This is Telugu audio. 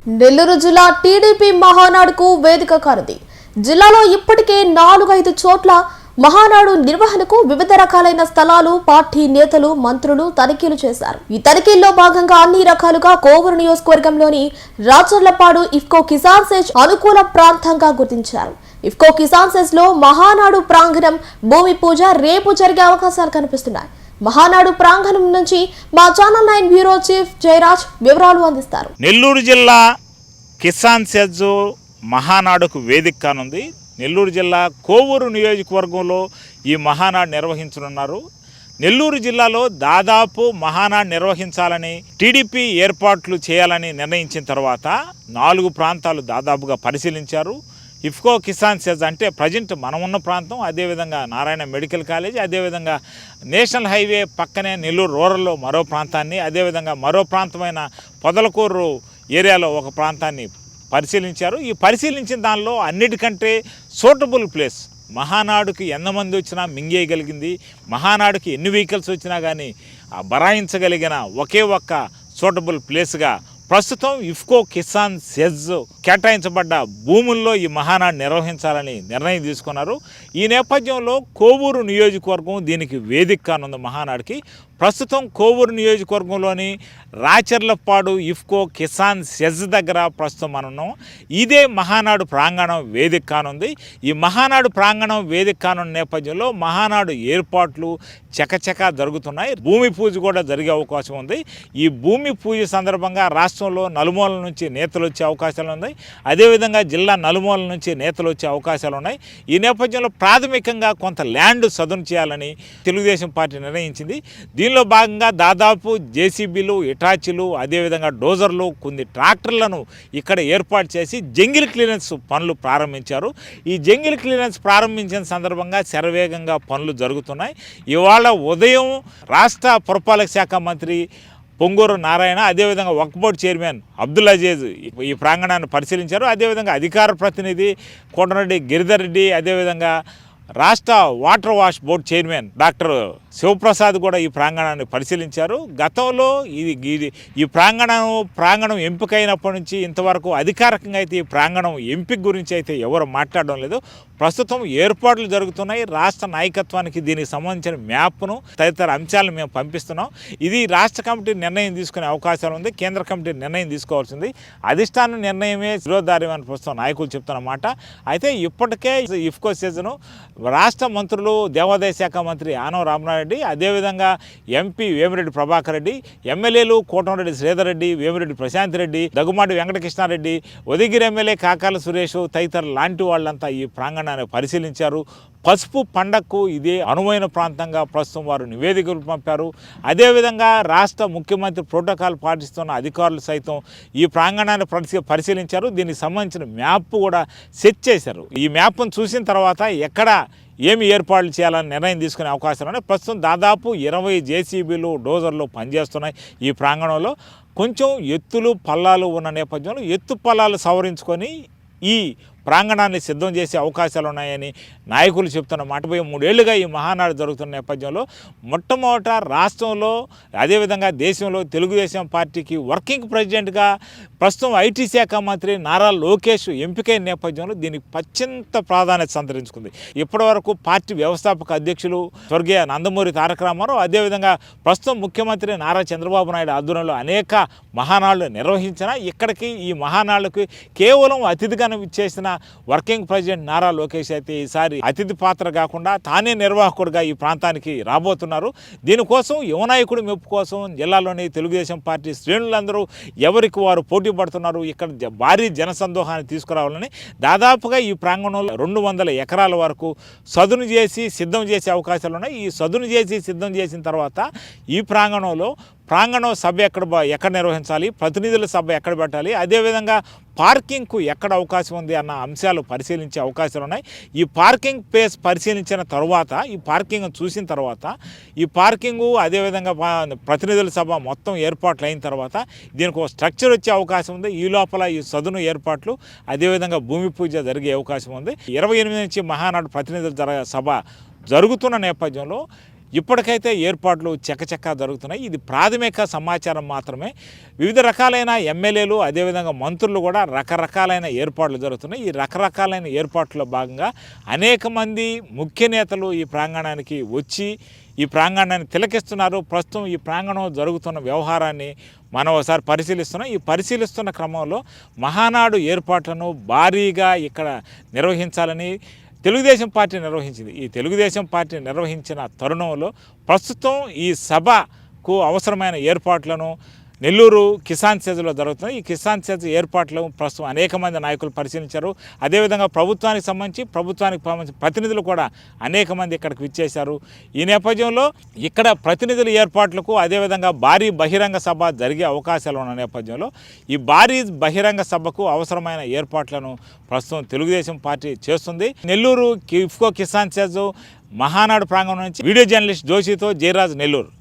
నెల్లూరు జిల్లా టీడీపీ మహానాడుకు వేదిక కానుంది. జిల్లాలో ఇప్పటికే 4-5 చోట్ల మహానాడు నిర్వహణకు వివిధ రకాలైన స్థలాలు పార్టీ నేతలు మంత్రులు తనిఖీలు చేశారు. ఈ తనిఖీల్లో భాగంగా అన్ని రకాలుగా కోవూరు నియోజకవర్గంలోని రాచర్లపాడు ఇఫ్కో కిసాన్ సెజ్ అనుకూల ప్రాంతంగా గుర్తించారు. ఇఫ్కో కిసాన్ సెజ్ లో మహానాడు ప్రాంగణం భూమి పూజ రేపు జరిగే అవకాశాలు కనిపిస్తున్నాయి. మహానాడు ప్రాంగణం నుంచి మా ఛానల్ 9 బ్యూరో చీఫ్ జయరాజ్ వివరాలు అందిస్తారు. నెల్లూరు జిల్లా కిసాన్ సెజ్ మహానాడుకు వేదిక కానుంది. నెల్లూరు జిల్లా కోవూరు నియోజకవర్గంలో ఈ మహానాడు నిర్వహించనున్నారు. నెల్లూరు జిల్లాలో దాదాపు మహానాడు నిర్వహించాలని టీడీపీ ఏర్పాట్లు చేయాలని నిర్ణయించిన తర్వాత 4 ప్రాంతాలు దాదాపుగా పరిశీలించారు. ఇఫ్కో కిసాన్ సెజ్ అంటే ప్రజెంట్ మనం ఉన్న ప్రాంతం, అదేవిధంగా నారాయణ మెడికల్ కాలేజ్, అదేవిధంగా నేషనల్ హైవే పక్కనే నెల్లూరు రూరల్లో మరో ప్రాంతాన్ని, అదేవిధంగా మరో ప్రాంతమైన పొదలకూరు ఏరియాలో ఒక ప్రాంతాన్ని పరిశీలించారు. ఈ పరిశీలించిన దానిలో అన్నిటికంటే సూటబుల్ ప్లేస్, మహానాడుకి ఎంతమంది వచ్చినా మింగేయగలిగింది, మహానాడుకి ఎన్ని వెహికల్స్ వచ్చినా కానీ బరాయించగలిగిన ఒకే ఒక్క సూటబుల్ ప్లేస్గా ప్రస్తుతం ఇఫ్కో కిసాన్ సెజ్ కేటాయించబడ్డ భూముల్లో ఈ మహానాడు నిర్వహించాలని నిర్ణయం తీసుకున్నారు. ఈ నేపథ్యంలో కోవూరు నియోజకవర్గం దీనికి వేదిక కానుంది. మహానాడుకి ప్రస్తుతం కోవూరు నియోజకవర్గంలోని రాచర్లపాడు ఇఫ్కో కిసాన్ సెజ్ దగ్గర ప్రస్తుతం మనం ఉన్నాం. ఇదే మహానాడు ప్రాంగణం వేదిక కానుంది. ఈ మహానాడు ప్రాంగణం వేదిక కానున్న నేపథ్యంలో మహానాడు ఏర్పాట్లు చకచకా జరుగుతున్నాయి. భూమి పూజ కూడా జరిగే అవకాశం ఉంది. ఈ భూమి పూజ సందర్భంగా రాష్ట్రంలో నలుమూలల నుంచి నేతలు వచ్చే అవకాశాలు ఉన్నాయి. అదేవిధంగా జిల్లా నలుమూలల నుంచి నేతలు వచ్చే అవకాశాలు ఉన్నాయి. ఈ నేపథ్యంలో ప్రాథమికంగా కొంత ల్యాండ్ సదును చేయాలని తెలుగుదేశం పార్టీ నిర్ణయించింది. దీనిలో భాగంగా దాదాపు జేసీబీలు, ఇటాచీలు, అదేవిధంగా డోజర్లు, కొన్ని ట్రాక్టర్లను ఇక్కడ ఏర్పాటు చేసి జంగిల్ క్లియరెన్స్ పనులు ప్రారంభించారు. ఈ జంగిల్ క్లియరెన్స్ ప్రారంభించిన సందర్భంగా శరవేగంగా పనులు జరుగుతున్నాయి. ఇవాళ ఉదయం రాష్ట్ర పురపాలక శాఖ మంత్రి పొంగూరు నారాయణ, అదేవిధంగా వక్ఫ్ బోర్డు చైర్మన్ అబ్దుల్ అజీజ్ ఈ ప్రాంగణాన్ని పరిశీలించారు. అదేవిధంగా అధికార ప్రతినిధి కోటరెడ్డి గిరిధర్ రెడ్డి, అదేవిధంగా రాష్ట్ర water wash board chairman doctor Sivaprasad కూడా ఈ ప్రాంగణాన్ని పరిశీలించారు. గతంలో ఈ ప్రాంగణం ఎంపికైనప్పటి నుంచి ఇంతవరకు అధికారికంగా అయితే ఈ ప్రాంగణం ఎంపిక గురించి అయితే ఎవరు మాట్లాడడం లేదు. ప్రస్తుతం ఏర్పాట్లు జరుగుతున్నాయి. రాష్ట్ర నాయకత్వానికి దీనికి సంబంధించిన మ్యాప్ను తదితర అంశాలను మేము పంపిస్తున్నాం. ఇది రాష్ట్ర కమిటీ నిర్ణయం తీసుకునే అవకాశాలు ఉంది. కేంద్ర కమిటీ నిర్ణయం తీసుకోవాల్సింది. అధిష్టానం నిర్ణయమే శిరోధార్యమని ప్రస్తుతం నాయకులు చెప్తున్నమాట. అయితే ఇప్పటికే ఇఫ్కో సెజ్ను రాష్ట్ర మంత్రులు, దేవాదాయ శాఖ మంత్రి ఆనవ రామనారెడ్డి, అదేవిధంగా ఎంపీ వేమిరెడ్డి ప్రభాకర్ రెడ్డి, ఎమ్మెల్యేలు కోటమిరెడ్డి శ్రీధర్ రెడ్డి, వేమిరెడ్డి ప్రశాంత్ రెడ్డి, దగ్గుమాటి వెంకటకృష్ణారెడ్డి, ఉదయగిరి ఎమ్మెల్యే కాకాల సురేష్ తదితరులు లాంటి వాళ్ళంతా ఈ ప్రాంగణాన్ని పరిశీలించారు. పసుపు పండగకు ఇదే అనువైన ప్రాంతంగా ప్రస్తుతం వారు నివేదికలు పంపారు. అదేవిధంగా రాష్ట్ర ముఖ్యమంత్రి ప్రోటోకాల్ పాటిస్తున్న అధికారులు సైతం ఈ ప్రాంగణాన్ని పరిశీలించారు. దీనికి సంబంధించిన మ్యాప్ కూడా సెట్ చేశారు. ఈ మ్యాప్ను చూసిన తర్వాత ఎక్కడ ఏమి ఏర్పాట్లు చేయాలని నిర్ణయం తీసుకునే అవకాశాలు ఉన్నాయి. ప్రస్తుతం దాదాపు 20 జేసీబీలు, డోజర్లు పనిచేస్తున్నాయి ఈ ప్రాంగణంలో. కొంచెం ఎత్తులు పల్లాలు ఉన్న నేపథ్యంలో ఎత్తు పల్లాలు సవరించుకొని ఈ ప్రాంగణాన్ని సిద్ధం చేసే అవకాశాలు ఉన్నాయని నాయకులు చెప్తున్న మాట. 3 ఏళ్లుగా ఈ మహానాడు జరుగుతున్న నేపథ్యంలో మొట్టమొదట రాష్ట్రంలో, అదేవిధంగా దేశంలో తెలుగుదేశం పార్టీకి వర్కింగ్ ప్రెసిడెంట్గా ప్రస్తుతం ఐటీ శాఖ మంత్రి నారా లోకేష్ ఎంపికైన నేపథ్యంలో దీనికి అత్యంత ప్రాధాన్యత సంతరించుకుంది. ఇప్పటి వరకు పార్టీ వ్యవస్థాపక అధ్యక్షులు స్వర్గీయ నందమూరి తారక రామారావు, అదేవిధంగా ప్రస్తుతం ముఖ్యమంత్రి నారా చంద్రబాబు నాయుడు ఆధ్వర్యంలో అనేక మహానాడులు నిర్వహించిన ఇక్కడికి ఈ మహానాడులకు కేవలం అతిథిగా ఇచ్చేసిన వర్కింగ్ ప్రెసిడెంట్ నారా లోకేష్ అయితే ఈసారి అతిథి పాత్ర కాకుండా తానే నిర్వాహకుడిగా ఈ ప్రాంతానికి రాబోతున్నారు. దీనికోసం యువనాయకుడి మెప్పు కోసం జిల్లాలోని తెలుగుదేశం పార్టీ శ్రేణులందరూ ఎవరికి వారు పోటీ పడుతున్నారు. ఇక్కడ భారీ జనసందోహాన్ని తీసుకురావాలని దాదాపుగా ఈ ప్రాంగణంలో 200 ఎకరాల వరకు సదును చేసి సిద్ధం చేసే అవకాశాలు ఉన్నాయి. ఈ సదును చేసి సిద్ధం చేసిన తర్వాత ఈ ప్రాంగణం సభ ఎక్కడ నిర్వహించాలి, ప్రతినిధుల సభ ఎక్కడ పెట్టాలి, అదేవిధంగా పార్కింగ్కు ఎక్కడ అవకాశం ఉంది అన్న అంశాలు పరిశీలించే అవకాశాలు ఉన్నాయి. ఈ పార్కింగ్ ప్లేస్ పరిశీలించిన తర్వాత, ఈ పార్కింగ్ చూసిన తర్వాత, ఈ పార్కింగు అదేవిధంగా ప్రతినిధుల సభ మొత్తం ఏర్పాట్లు అయిన తర్వాత దీనికి ఒక స్ట్రక్చర్ వచ్చే అవకాశం ఉంది. ఈ లోపల ఈ సదును ఏర్పాట్లు, అదేవిధంగా భూమి పూజ జరిగే అవకాశం ఉంది. 28 నుంచి మహానాడు ప్రతినిధుల సభ జరుగుతున్న నేపథ్యంలో ఇప్పటికైతే ఏర్పాట్లు చకచకా జరుగుతున్నాయి. ఇది ప్రాథమిక సమాచారం మాత్రమే. వివిధ రకాలైన ఎమ్మెల్యేలు అదేవిధంగా మంత్రులు కూడా రకరకాలైన ఏర్పాట్లు జరుగుతున్నాయి. ఈ రకరకాలైన ఏర్పాట్లలో భాగంగా అనేక మంది ముఖ్య నేతలు ఈ ప్రాంగణానికి వచ్చి ఈ ప్రాంగణాన్ని తిలకిస్తున్నారు. ప్రస్తుతం ఈ ప్రాంగణం జరుగుతున్న వ్యవహారాన్ని మనం ఒకసారి పరిశీలిస్తున్నాం. ఈ పరిశీలిస్తున్న క్రమంలో మహానాడు ఏర్పాట్లను భారీగా ఇక్కడ నిర్వహించాలని తెలుగుదేశం పార్టీ నిర్వహించింది. ఈ తెలుగుదేశం పార్టీ నిర్వహించిన తరుణంలో ప్రస్తుతం ఈ సభకు అవసరమైన ఏర్పాట్లను నెల్లూరు కిసాన్ సెజ్లో జరుగుతుంది. ఈ కిసాన్ సెజ్ ఏర్పాట్లు ప్రస్తుతం అనేక మంది నాయకులు పరిశీలించారు. అదేవిధంగా ప్రభుత్వానికి సంబంధించి ప్రతినిధులు కూడా అనేక మంది ఇక్కడికి విచ్చేశారు. ఈ నేపథ్యంలో ఇక్కడ ప్రతినిధుల ఏర్పాట్లకు అదేవిధంగా భారీ బహిరంగ సభ జరిగే అవకాశాలు ఉన్న నేపథ్యంలో ఈ భారీ బహిరంగ సభకు అవసరమైన ఏర్పాట్లను ప్రస్తుతం తెలుగుదేశం పార్టీ చేస్తుంది. నెల్లూరు ఇఫ్కో కిసాన్ సెజ్ మహానాడు ప్రాంగణం నుంచి వీడియో జర్నలిస్ట్ జోషితో జయరాజ్, నెల్లూరు.